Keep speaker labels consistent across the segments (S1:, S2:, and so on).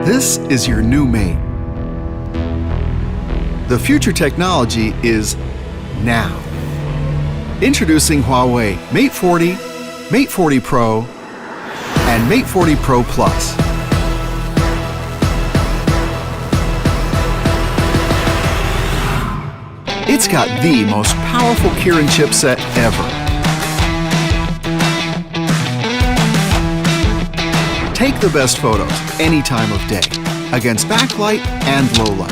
S1: This is your new mate. The future technology is now. Introducing Huawei Mate 40, Mate 40 Pro, and Mate 40 Pro Plus. It's got the most powerful Kirin chipset ever. Take the best photos any time of day, against backlight and low light.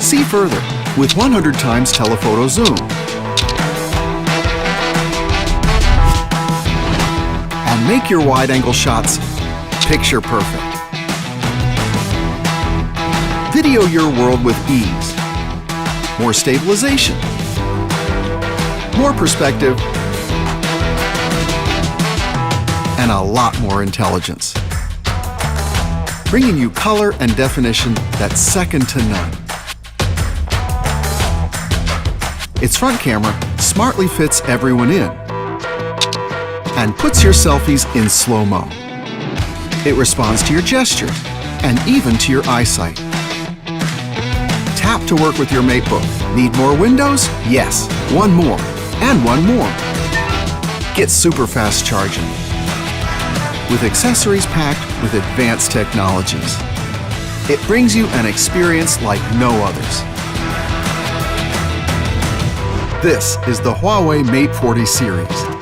S1: See further with 100 times telephoto zoom. And make your wide-angle shots picture perfect. Video your world with ease. More stabilization. More perspective. And a lot more intelligence. Bringing you color and definition that's second to none. Its front camera smartly fits everyone in and puts your selfies in slow-mo. It responds to your gestures and even to your eyesight. Tap to work with your MateBook. Need more windows? Yes, one more, and one more. Get super fast charging with accessories packed with advanced technologies. It brings you an experience like no others. This is the Huawei Mate 40 series.